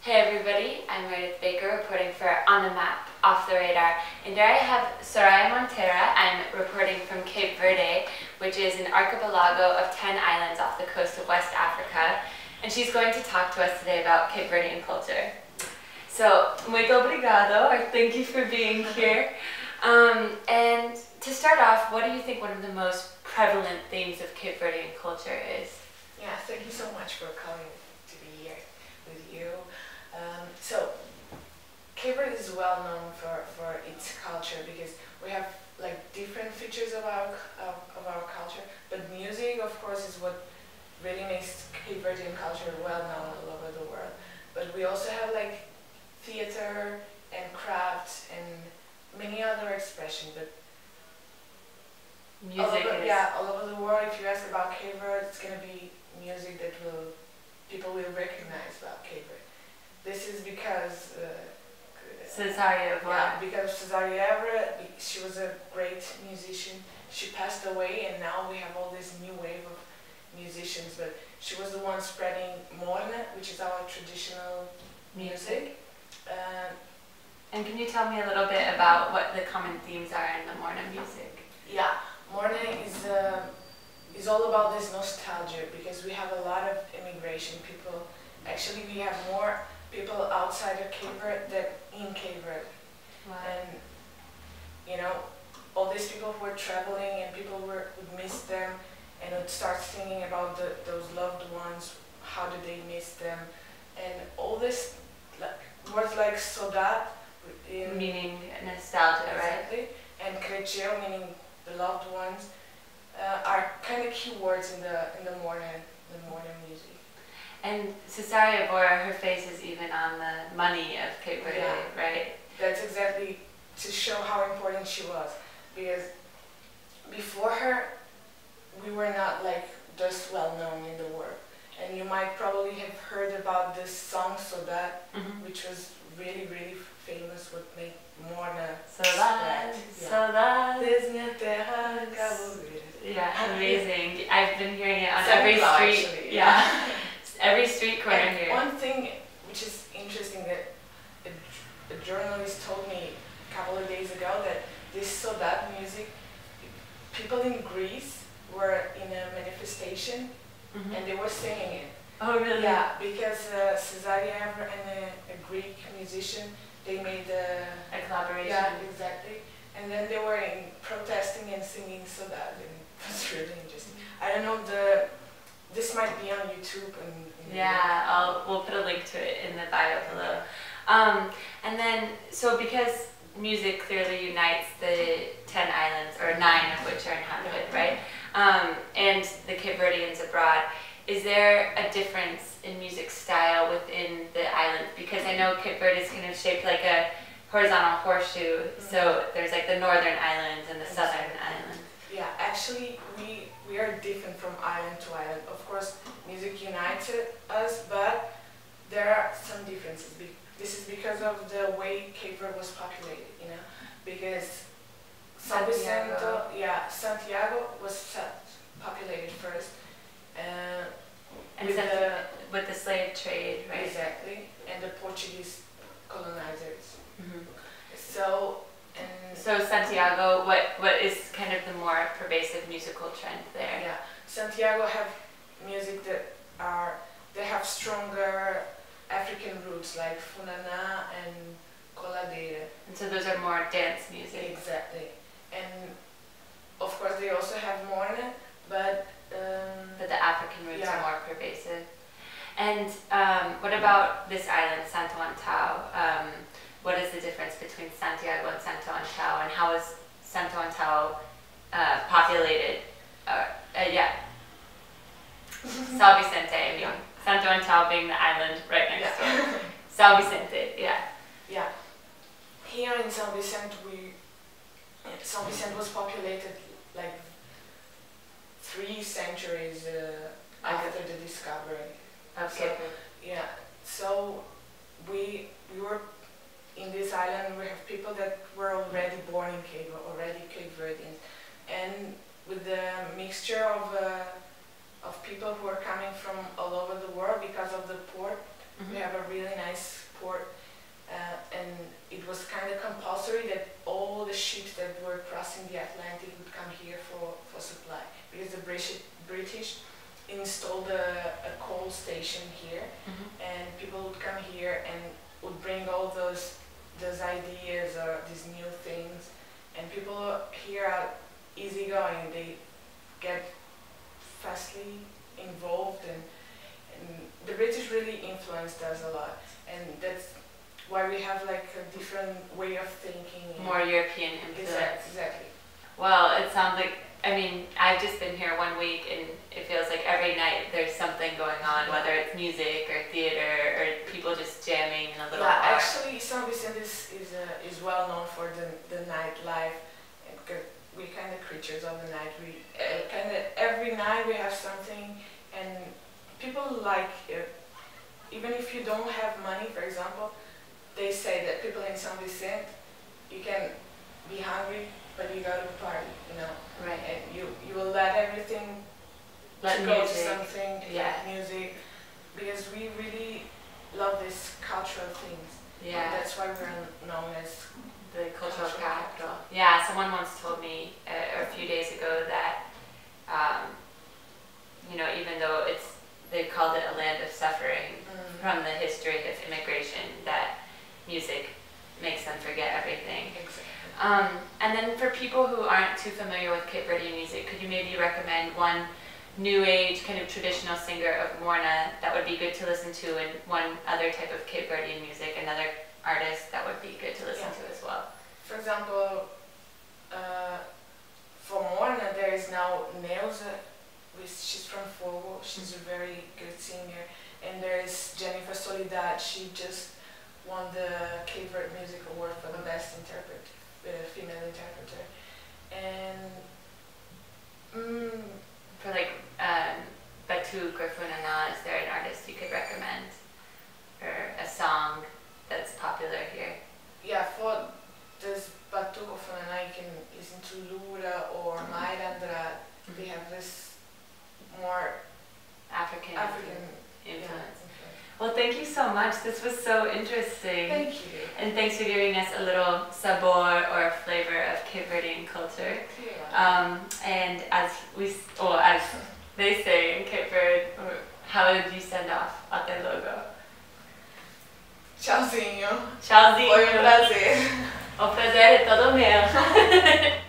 Hey everybody, I'm Meredith Baker reporting for On the Map, Off the Radar. And here I have Soraya Monteiro. I'm reporting from Cape Verde, which is an archipelago of 10 islands off the coast of West Africa. And she's going to talk to us today about Cape Verdean culture. So, muito obrigado, or thank you for being here. And to start off, what do you think one of the most prevalent themes of Cape Verdean culture is? Yeah, thank you so much for coming to be here with you. So, Cape Verde is well known for its culture because we have like different features of our culture, but music, of course, is what really makes Cape Verdean culture well known all over the world. But we also have like theater and crafts and many other expressions. But Music all over the world, if you ask about Cape Verde, it's going to be music that people will recognize about Cape Verde. This is because because Soraya, she was a great musician. She passed away, and now we have all this new wave of musicians. But she was the one spreading morna, which is our traditional music. And can you tell me a little bit about what the common themes are in the morna music? Yeah, morna is all about this nostalgia because we have a lot of immigration people. Actually, we have more people outside of Cape Verde than in Cape Verde. Wow. And you know, all these people who are traveling and people would miss them and would start thinking about those loved ones, how do they miss them, and all this words like saudade, meaning nostalgia, exactly, right? and cresceu, meaning the loved ones, are kind of key words in the morning music. And Soraya bore her face is even on the money of Cape Verde, right? That's exactly to show how important she was, because before her, we were not like just well known in the world. And you might probably have heard about this song Saudade, which was really, really famous, what made Morna Saudade, saudade. Yeah, amazing. I've been hearing it on every street. Actually, yeah. Every street corner and here. one thing which is interesting that a journalist told me a couple of days ago that this Saudade music, people in Greece were in a manifestation and they were singing it. Oh really? Yeah, because Soraya and a Greek musician, they made a collaboration. Yeah, exactly. And then they were protesting and singing Saudade, and that's really interesting. I don't know this might be on YouTube yeah, we'll put a link to it in the bio below. And then, so because music clearly unites the 10 islands, or 9 of which are inhabited, right? And the Cape Verdeans abroad, is there a difference in music style within the islands? Because I know Cape Verde is kind of shaped like a horizontal horseshoe, so there's like the northern islands and the southern islands. Yeah, actually we are different from island to island. Of course, music united us, but there are some differences. This is because of the way Cape Verde was populated, you know, because Sao Vicente, Santiago was populated first, and with the slave trade, right? Exactly, and the Portuguese colonizers. So Santiago, what is kind of the more pervasive musical trend there? Yeah, Santiago have music that have stronger African roots like funana and coladeira. And so those are more dance music. Exactly, and of course they also have morna, but the African roots are more pervasive. And what about this island, Santo Antão? What is the difference between Santiago and Santo Antão, and how is Santo Antão populated? Sao Vicente, I mean. Santo Antão being the island right next door. Sao Vicente, yeah. Yeah. Here in Sao Vicente, Sao Vicente was populated like 3 centuries after the discovery. Okay. Yeah. So we were in this island. We have people that were already born in Cape, already Cape Verdeans, and with the mixture of people who are coming from all over the world because of the port, We have a really nice port, and it was kind of compulsory that all the ships that were crossing the Atlantic would come here for supply, because the British installed a coal station here, and people would come here and would bring all those ideas or these new things, and people here are easygoing. They get fastly involved, and the British really influenced us a lot, and that's why we have like a different way of thinking. More European influence. Exactly. Well, it sounds like, I mean, I've just been here 1 week and it feels like every night there's something going on, whether it's music or theater or people just jamming in a little bar. Actually, Sao Vicente is well known for the nightlife. We're kind of creatures of the night. We kind of every night we have something, and people like it. Even if you don't have money, for example, they say that people in Sao Vicente, you can be hungry, but you go to a party, you know. Right. And you will let everything to go to something, music, because we really love these cultural things. Yeah. And that's why we're known as the cultural capital. Yeah, someone once told me a few days ago that, you know, even though they called it a land of suffering from the history of immigration, that music makes them forget everything. Exactly. And then for people who aren't too familiar with Cape Verdean music, could you maybe recommend one new age kind of traditional singer of Morna that would be good to listen to, and one other type of Cape Verdean music, another artist that would be good to listen to as well? For example, for Morna there is now Neuza, she's from Fogo, she's a very good singer, and there is Jennifer Soledad, she just won the Cape Verde Music Award for the best female interpreter. And for like Batu Grifunana, is there an artist you could recommend, or a song that's popular here? Yeah, for this Batu Grifunana you can listen to Lura or Mayra Andrade. They have this more African influence. Yeah. Well, thank you so much. This was so interesting. Thank you. And thanks for giving us a little sabor or flavor of Cape Verdean culture. And as they say in Cape Verde, how did you send off até logo? Tchauzinho. Tchauzinho. Foi um prazer. O prazer é todo meu.